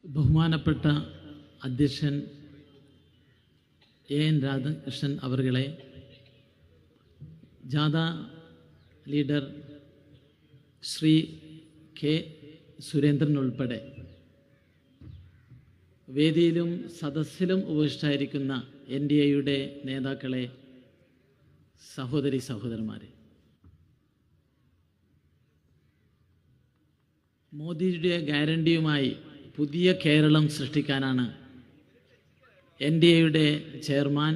ബഹുമാനപ്പെട്ട അധ്യക്ഷൻ എൻ രാധാകൃഷ്ണൻ അവരുകളെ, ജാഥ ലീഡർ ശ്രീ കെ സുരേന്ദ്രൻ ഉൾപ്പെടെ വേദിയിലും സദസ്സിലും ഉപവിഷ്ടായിരിക്കുന്ന NDAയുടെ നേതാക്കളെ, സഹോദരി സഹോദരന്മാരെ, മോദിയുടെ ഗ്യാരണ്ടിയുമായി പുതിയ കേരളം സൃഷ്ടിക്കാനാണ് NDAയുടെ ചെയർമാൻ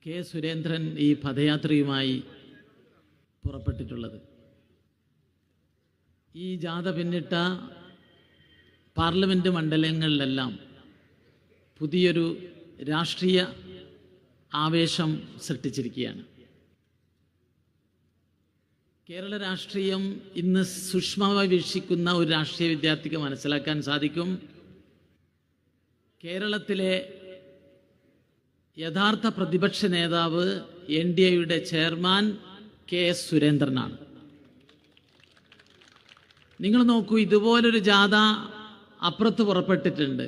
കെ സുരേന്ദ്രൻ ഈ പദയാത്രയുമായി പുറപ്പെട്ടിട്ടുള്ളത്. ഈ ജാഥ പിന്നിട്ട പാർലമെൻറ്റ് മണ്ഡലങ്ങളിലെല്ലാം പുതിയൊരു രാഷ്ട്രീയ ആവേശം സൃഷ്ടിച്ചിരിക്കുകയാണ്. കേരള രാഷ്ട്രീയം ഇന്ന് സൂക്ഷ്മമായി വീക്ഷിക്കുന്ന ഒരു രാഷ്ട്രീയ വിദ്യാർത്ഥിക്ക് മനസ്സിലാക്കാൻ സാധിക്കും, കേരളത്തിലെ യഥാർത്ഥ പ്രതിപക്ഷ നേതാവ് NDAയുടെ ചെയർമാൻ കെ സുരേന്ദ്രനാണ്. നിങ്ങൾ നോക്കൂ, ഇതുപോലൊരു ജാഥ അപ്പുറത്ത് പുറപ്പെട്ടിട്ടുണ്ട്,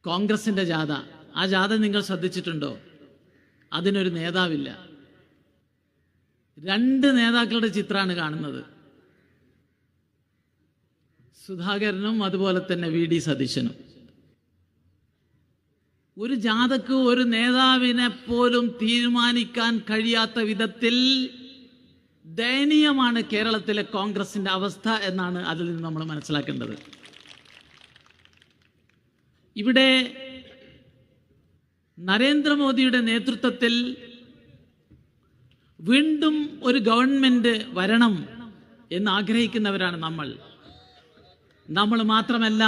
കോൺഗ്രസിൻ്റെ ജാഥ. ആ ജാഥ നിങ്ങൾ ശ്രദ്ധിച്ചിട്ടുണ്ടോ? അതിനൊരു നേതാവില്ല. 2 നേതാക്കളുടെ ചിത്രമാണ് കാണുന്നത്, സുധാകരനും അതുപോലെ തന്നെ VD സതീശനും. ഒരു ജാഥക്ക് ഒരു നേതാവിനെ പോലും തീരുമാനിക്കാൻ കഴിയാത്ത വിധത്തിൽ ദയനീയമാണ് കേരളത്തിലെ കോൺഗ്രസിന്റെ അവസ്ഥ എന്നാണ് അതിൽ നിന്ന് നമ്മൾ മനസ്സിലാക്കേണ്ടത്. ഇവിടെ നരേന്ദ്രമോദിയുടെ നേതൃത്വത്തിൽ വീണ്ടും ഒരു ഗവൺമെന്റ് വരണം എന്ന് ആഗ്രഹിക്കുന്നവരാണ് നമ്മൾ മാത്രമല്ല,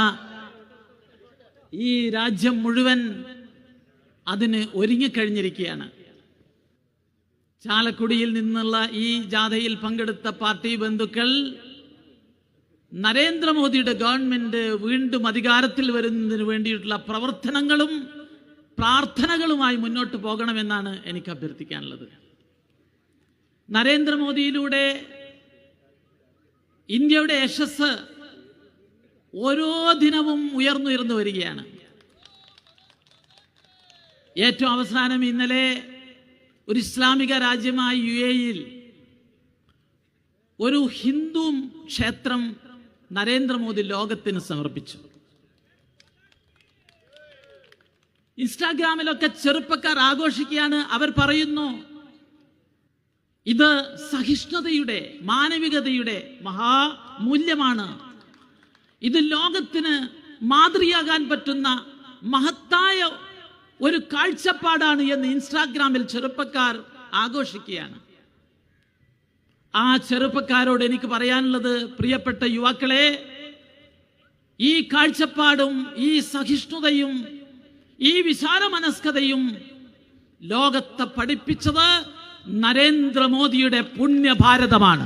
ഈ രാജ്യം മുഴുവൻ അതിന് ഒരുങ്ങിക്കഴിഞ്ഞിരിക്കുകയാണ്. ചാലക്കുടിയിൽ നിന്നുള്ള ഈ ജാഥയിൽ പങ്കെടുത്ത പാർട്ടി ബന്ധുക്കൾ നരേന്ദ്രമോദിയുടെ ഗവൺമെന്റ് വീണ്ടും അധികാരത്തിൽ വരുന്നതിന് വേണ്ടിയിട്ടുള്ള പ്രവർത്തനങ്ങളും പ്രാർത്ഥനകളുമായി മുന്നോട്ട് പോകണമെന്നാണ് എനിക്ക് അഭ്യർത്ഥിക്കാനുള്ളത്. നരേന്ദ്രമോദിയിലൂടെ ഇന്ത്യയുടെ യശസ് ഓരോ ദിനവും ഉയർന്നു വരികയാണ്. ഏറ്റവും അവസാനം ഇന്നലെ ഒരു ഇസ്ലാമിക രാജ്യമായ UAE-യിൽ ഒരു ഹിന്ദു ക്ഷേത്രം നരേന്ദ്രമോദി ലോകത്തിന് സമർപ്പിച്ചു. ഇൻസ്റ്റാഗ്രാമിലൊക്കെ ചെറുപ്പക്കാർ ആഘോഷിക്കുകയാണ്. അവർ പറയുന്നു, ഇത് സഹിഷ്ണുതയുടെ, മാനവികതയുടെ മഹാമൂല്യമാണ്, ഇത് ലോകത്തിന് മാതൃകയാകാൻ പറ്റുന്ന മഹത്തായ ഒരു കാഴ്ചപ്പാടാണ് എന്ന് ഇൻസ്റ്റാഗ്രാമിൽ ചെറുപ്പക്കാർ ആഘോഷിക്കുകയാണ്. ആ ചെറുപ്പക്കാരോട് എനിക്ക് പറയാനുള്ളത്, പ്രിയപ്പെട്ട യുവാക്കളെ, ഈ കാഴ്ചപ്പാടും ഈ സഹിഷ്ണുതയും ഈ വിശാലമനസ്കതയും ലോകത്തെ പഠിപ്പിച്ചത് നരേന്ദ്രമോദിയുടെ പുണ്യഭാരതമാണ്.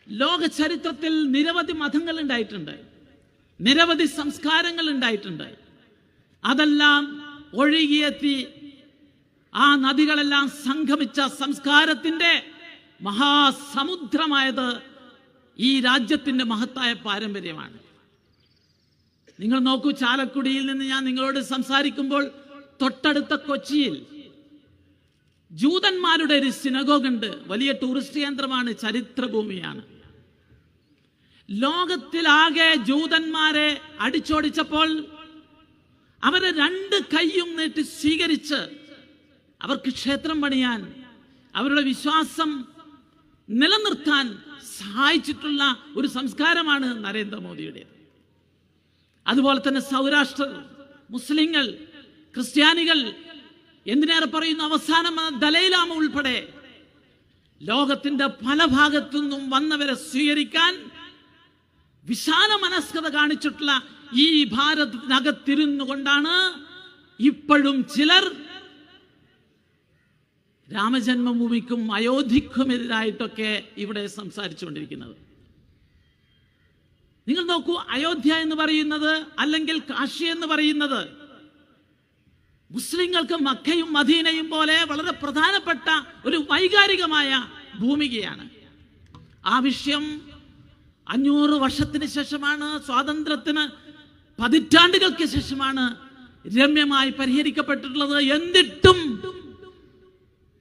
ലോക ചരിത്രത്തിൽ നിരവധി മതങ്ങൾ ഉണ്ടായിട്ടുണ്ട്, നിരവധി സംസ്കാരങ്ങൾ ഉണ്ടായിട്ടുണ്ട്. അതെല്ലാം ഒഴുകിയെത്തി ആ നദികളെല്ലാം സംഗമിച്ച സംസ്കാരത്തിന്റെ മഹാസമുദ്രമായത് ഈ രാജ്യത്തിന്റെ മഹത്തായ പാരമ്പര്യമാണ്. നിങ്ങൾ നോക്കൂ, ചാലക്കുടിയിൽ നിന്ന് ഞാൻ നിങ്ങളോട് സംസാരിക്കുമ്പോൾ തൊട്ടടുത്ത കൊച്ചിയിൽ ജൂതന്മാരുടെ ഒരു സിനഗോഗ് ഉണ്ട്. വലിയ ടൂറിസ്റ്റ് കേന്ദ്രമാണ്, ചരിത്രഭൂമിയാണ്. ലോകത്തിലാകെ ജൂതന്മാരെ അടിച്ചോടിച്ചപ്പോൾ അവരെ 2 കൈയും നീട്ടി സ്വീകരിച്ച് അവർക്ക് ക്ഷേത്രം പണിയാൻ, അവരുടെ വിശ്വാസം നിലനിർത്താൻ സഹായിച്ചിട്ടുള്ള ഒരു സംസ്കാരമാണ് നരേന്ദ്രമോദിയുടേത്. അതുപോലെ തന്നെ സൗരാഷ്ട്ര മുസ്ലിങ്ങൾ, ക്രിസ്ത്യാനികൾ, എന്തിനേറെ പറയുന്നു, അവസാനം ദലൈലാമ ഉൾപ്പെടെ ലോകത്തിന്റെ പല ഭാഗത്തു നിന്നും വന്നവരെ സ്വീകരിക്കാൻ വിശാല മനസ്കത കാണിച്ചിട്ടുള്ള ഈ ഭാരതത്തിനകത്തിരുന്നു കൊണ്ടാണ് ഇപ്പോഴും ചിലർ രാമജന്മഭൂമിക്കും അയോധ്യക്കുമെതിരായിട്ടൊക്കെ ഇവിടെ സംസാരിച്ചുകൊണ്ടിരിക്കുന്നത്. നിങ്ങൾ നോക്കൂ, അയോധ്യ എന്ന് പറയുന്നത്, അല്ലെങ്കിൽ കാശി എന്ന് പറയുന്നത് മുസ്ലിങ്ങൾക്ക് മക്കയും മദീനയും പോലെ വളരെ പ്രധാനപ്പെട്ട ഒരു വൈകാരികമായ ഭൂമികയാണ്. ആ വിഷയം 500 വർഷത്തിന് ശേഷമാണ്, സ്വാതന്ത്ര്യത്തിന് പതിറ്റാണ്ടുകൾക്ക് ശേഷമാണ് രമ്യമായി പരിഹരിക്കപ്പെട്ടിട്ടുള്ളത്. എന്നിട്ടും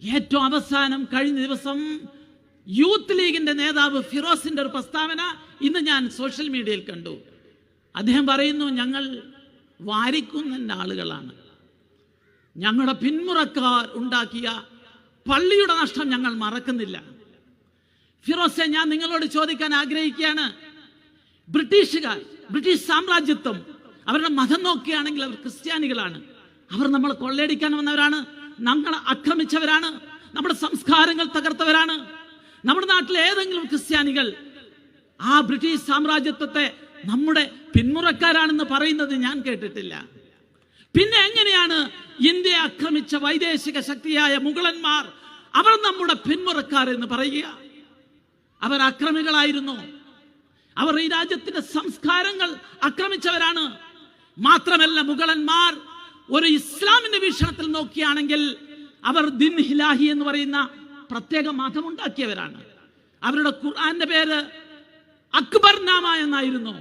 ഏറ്റവും അവസാനം കഴിഞ്ഞ ദിവസം യൂത്ത് ലീഗിന്റെ നേതാവ് ഫിറോസിന്റെ ഒരു പ്രസ്താവന ഇന്ന് ഞാൻ സോഷ്യൽ മീഡിയയിൽ കണ്ടു. അദ്ദേഹം പറയുന്നു, ഞങ്ങൾ വാരിക്കുന്നതിൻ്റെ ആളുകളാണ്, ഞങ്ങളുടെ പിന്മുറക്കാർ ഉണ്ടാക്കിയ പള്ളിയുടെ നഷ്ടം ഞങ്ങൾ മറക്കുന്നില്ല. ഫിറോസെ, ഞാൻ നിങ്ങളോട് ചോദിക്കാൻ ആഗ്രഹിക്കുകയാണ്, ബ്രിട്ടീഷുകാർ, ബ്രിട്ടീഷ് സാമ്രാജ്യത്വം, അവരുടെ മതം നോക്കുകയാണെങ്കിൽ അവർ ക്രിസ്ത്യാനികളാണ്. അവർ നമ്മളെ കൊള്ളയടിക്കാൻ വന്നവരാണ്, നമ്മളെ ആക്രമിച്ചവരാണ്, നമ്മുടെ സംസ്കാരങ്ങൾ തകർത്തവരാണ്. നമ്മുടെ നാട്ടിലെ ഏതെങ്കിലും ക്രിസ്ത്യാനികൾ ആ ബ്രിട്ടീഷ് സാമ്രാജ്യത്വത്തെ നമ്മുടെ പിന്മുറക്കാരാണെന്ന് പറയുന്നത് ഞാൻ കേട്ടിട്ടില്ല. പിന്നെ എങ്ങനെയാണ് ഇന്ത്യയെ ആക്രമിച്ച വൈദേശിക ശക്തിയായ മുഗളന്മാർ അവർ നമ്മുടെ പിന്മുറക്കാർ എന്ന് പറയുക? അവർ അക്രമികളായിരുന്നു. അവർ ഈ രാജ്യത്തിന്റെ സംസ്കാരങ്ങൾ ആക്രമിച്ചവരാണ്. മാത്രമല്ല, മുഗളന്മാർ ഒരു ഇസ്ലാമിന്റെ വീക്ഷണത്തിൽ നോക്കിയാണെങ്കിൽ അവർ ദിൻ ഹിലാഹി എന്ന് പറയുന്ന പ്രത്യേക മതമുണ്ടാക്കിയവരാണ്. അവരുടെ ഖുർആന്റെ പേര് അക്ബർനാമ എന്നായിരുന്നു.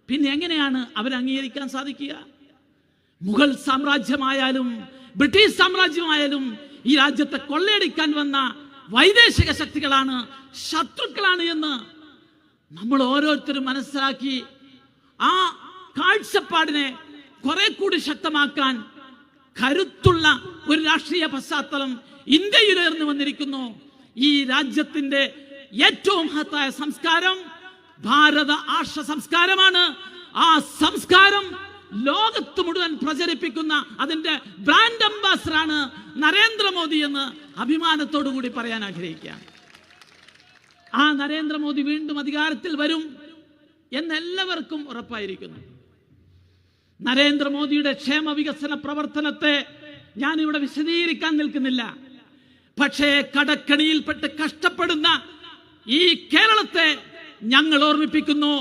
പിന്നെ എങ്ങനെയാണ് അവർ അംഗീകരിക്കാൻ സാധിക്കുക? മുഗൾ സാമ്രാജ്യമായാലും ബ്രിട്ടീഷ് സാമ്രാജ്യമായാലും ഈ രാജ്യത്തെ കൊള്ളയടിക്കാൻ വന്ന വൈദേശിക ശക്തികളാണ്, ശത്രുക്കളാണ് എന്ന് നമ്മൾ ഓരോരുത്തരും മനസ്സിലാക്കി ആ കാഴ്ചപ്പാടിനെ കുറെ കൂടി ശക്തമാക്കാൻ കരുത്തുള്ള ഒരു രാഷ്ട്രീയ പശ്ചാത്തലം ഇന്ത്യയിൽ ഉയർന്നു വന്നിരിക്കുന്നു. ഈ രാജ്യത്തിന്റെ ഏറ്റവും മഹത്തായ സംസ്കാരം ഭാരത ആർഷ സംസ്കാരമാണ്. ആ സംസ്കാരം ലോകത്ത് മുഴുവൻ പ്രചരിപ്പിക്കുന്ന അതിന്റെ ബ്രാൻഡ് അംബാസഡറാണ് നരേന്ദ്രമോദി എന്ന് അഭിമാനത്തോടു കൂടി പറയാൻ ആഗ്രഹിക്കുകയാണ്. ആ നരേന്ദ്രമോദി വീണ്ടും അധികാരത്തിൽ വരും എന്നെല്ലാവർക്കും ഉറപ്പായിരിക്കുന്നു. നരേന്ദ്രമോദിയുടെ ക്ഷേമ വികസന പ്രവർത്തനത്തെ ഞാൻ ഇവിടെ വിശദീകരിക്കാൻ നിൽക്കുന്നില്ല. പക്ഷേ കടക്കണിയിൽപ്പെട്ട് കഷ്ടപ്പെടുന്ന ഈ കേരളത്തെ ഞങ്ങൾ ഓർമ്മിപ്പിക്കുന്നു,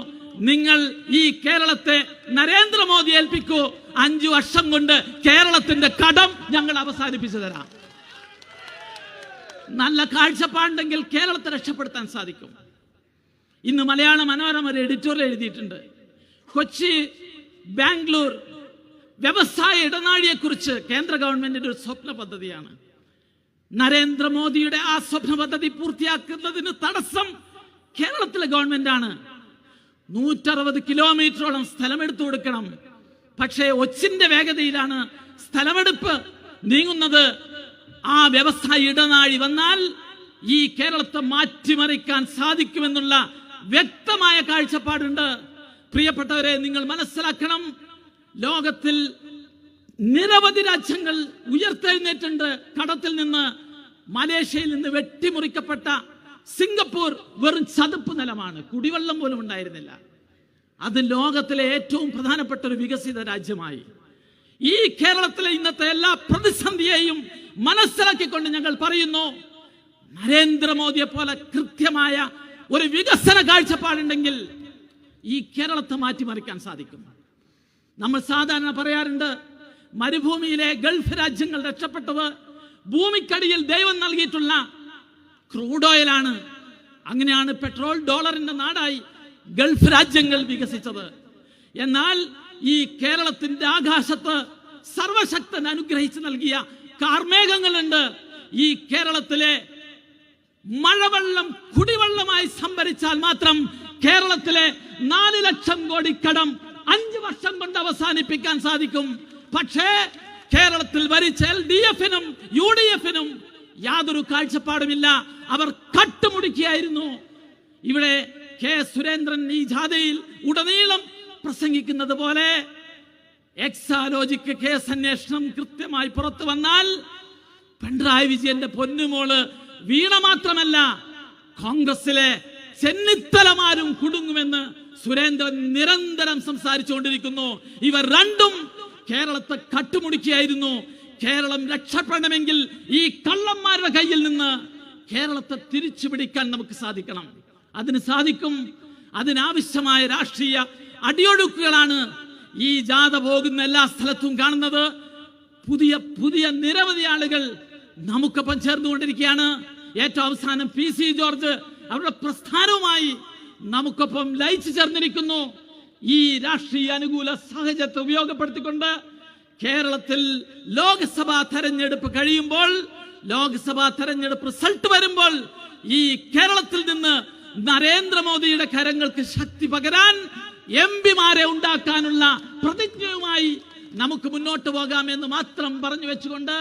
നിങ്ങൾ ഈ കേരളത്തെ നരേന്ദ്രമോദി ഏൽപ്പിക്കൂ. 5 വർഷം കൊണ്ട് കേരളത്തിന്റെ കടം ഞങ്ങൾ അവസാനിപ്പിച്ചു തരാം. നല്ല കാഴ്ചപ്പാടുണ്ടെങ്കിൽ കേരളത്തെ രക്ഷപ്പെടുത്താൻ സാധിക്കും. ഇന്ന് മലയാള മനോരമ ഒരു എഡിറ്റോറിയൽ എഴുതിയിട്ടുണ്ട്. കൊച്ചി ബാംഗ്ലൂർ വ്യവസായ ഇടനാഴിയെ കുറിച്ച് കേന്ദ്ര ഗവൺമെന്റിന്റെ ഒരു സ്വപ്ന പദ്ധതിയാണ്. നരേന്ദ്രമോദിയുടെ ആ സ്വപ്ന പദ്ധതി പൂർത്തിയാക്കുന്നതിന് തടസ്സം കേരളത്തിലെ ഗവൺമെന്റാണ്. 160 കിലോമീറ്ററോളം സ്ഥലമെടുത്തു കൊടുക്കണം. പക്ഷേ ഒച്ചിന്റെ വേഗതയിലാണ് സ്ഥലമെടുപ്പ് നീങ്ങുന്നത്. ആ വ്യവസായ ഇടനാഴി വന്നാൽ ഈ കേരളത്തെ മാറ്റിമറിക്കാൻ സാധിക്കുമെന്നുള്ള വ്യക്തമായ കാഴ്ചപ്പാടുണ്ട്. പ്രിയപ്പെട്ടവരെ, നിങ്ങൾ മനസ്സിലാക്കണം, ലോകത്തിൽ നിരവധി രാജ്യങ്ങൾ ഉയർത്തെഴുന്നേറ്റുണ്ട്. കടത്തിൽ നിന്ന്, മലേഷ്യയിൽ നിന്ന് വെട്ടിമുറിക്കപ്പെട്ട സിംഗപ്പൂർ വെറും ചതുപ്പ് നിലമാണ്, കുടിവെള്ളം പോലും ഉണ്ടായിരുന്നില്ല. അത് ലോകത്തിലെ ഏറ്റവും പ്രധാനപ്പെട്ട ഒരു വികസിത രാജ്യമായി. ഈ കേരളത്തിലെ ഇന്നത്തെ എല്ലാ പ്രതിസന്ധിയെയും മനസ്സിലാക്കിക്കൊണ്ട് ഞങ്ങൾ പറയുന്നു, നരേന്ദ്രമോദിയെ പോലെ കൃത്യമായ ഒരു വികസന കാഴ്ചപ്പാടുണ്ടെങ്കിൽ ഈ കേരളത്തെ മാറ്റിമറിക്കാൻ സാധിക്കും. നമ്മൾ സാധാരണ പറയാറുണ്ട്, മരുഭൂമിയിലെ ഗൾഫ് രാജ്യങ്ങൾ രക്ഷപ്പെട്ടത് ഭൂമിക്കടിയിൽ ദൈവം നൽകിയിട്ടുള്ള ക്രൂഡ് ഓയിലാണ്. അങ്ങനെയാണ് പെട്രോൾ ഡോളറിന്റെ നാടായി ഗൾഫ് രാജ്യങ്ങൾ വികസിച്ചത്. എന്നാൽ ഈ കേരളത്തിന്റെ ആകാശത്ത് സർവശക്തൻ അനുഗ്രഹിച്ച് നൽകിയ കാർമേഘങ്ങളുണ്ട്. ഈ കേരളത്തിലെ മഴവെള്ളം കുടിവെള്ളമായി സംഭരിച്ചാൽ മാത്രം കേരളത്തിലെ 4 ലക്ഷം കോടി കടം 5 വർഷം കൊണ്ട് അവസാനിപ്പിക്കാൻ സാധിക്കും. പക്ഷേ കേരളത്തിൽ ഭരിച്ച LDF-നും UDF-നും യാതൊരു കാഴ്ചപ്പാടുമില്ല. അവർ കട്ടുമുടിക്കുകയായിരുന്നു. ഇവിടെ കെ സുരേന്ദ്രൻ ഈ ജാഥയിൽ ഉടനീളം പ്രസംഗിക്കുന്നത് പോലെ എക്സാലോജിക്ക് കേസ് അന്വേഷണം കൃത്യമായി പുറത്തു വന്നാൽ പിണറായി വിജയന്റെ പൊന്നുമോള് വീണ മാത്രമല്ല, കോൺഗ്രസിലെ ചെന്നിത്തലമാരും കുടുങ്ങുമെന്ന് സുരേന്ദ്രൻ നിരന്തരം സംസാരിച്ചുകൊണ്ടിരിക്കുന്നു. ഇവർ രണ്ടും കേരളത്തെ കട്ടുമുടിക്കുകയായിരുന്നു. കേരളം രക്ഷപ്പെടണമെങ്കിൽ ഈ കള്ളന്മാരുടെ കയ്യിൽ നിന്ന് കേരളത്തെ തിരിച്ചു പിടിക്കാൻ നമുക്ക് സാധിക്കണം. അതിന് സാധിക്കും. അതിനാവശ്യമായ രാഷ്ട്രീയ അടിയൊഴുക്കുകളാണ് ഈ ജാഥ പോകുന്ന എല്ലാ സ്ഥലത്തും കാണുന്നത്. പുതിയ പുതിയ നിരവധി ആളുകൾ നമുക്കൊപ്പം ചേർന്നുകൊണ്ടിരിക്കുകയാണ്. ഏറ്റവും അവസാനം PC ജോർജ് അവരുടെ പ്രസ്ഥാനവുമായി നമുക്കൊപ്പം ലയിച്ചു ചേർന്നിരിക്കുന്നു. ഈ രാഷ്ട്രീയ അനുകൂല സാഹചര്യത്തെ ഉപയോഗപ്പെടുത്തിക്കൊണ്ട് കേരളത്തിൽ ലോക്സഭാ തെരഞ്ഞെടുപ്പ് കഴിയുമ്പോൾ, ലോക്സഭാ തെരഞ്ഞെടുപ്പ് റിസൾട്ട് വരുമ്പോൾ ഈ കേരളത്തിൽ നിന്ന് നരേന്ദ്രമോദിയുടെ കരങ്ങൾക്ക് ശക്തി പകരാൻ എംപിമാരെ ഉണ്ടാക്കാനുള്ള പ്രതിജ്ഞയുമായി നമുക്ക് മുന്നോട്ട് പോകാമെന്ന് മാത്രം പറഞ്ഞു വെച്ചുകൊണ്ട്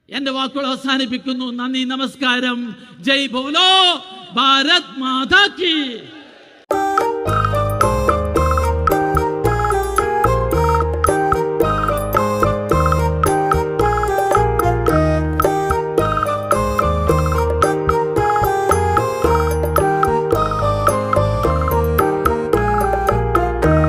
എന്റെ വാക്കുകൾ അവസാനിപ്പിക്കുന്നു. നന്ദി, നമസ്കാരം. ജയ് ബോലോ ഭാരത് മാതാ കി.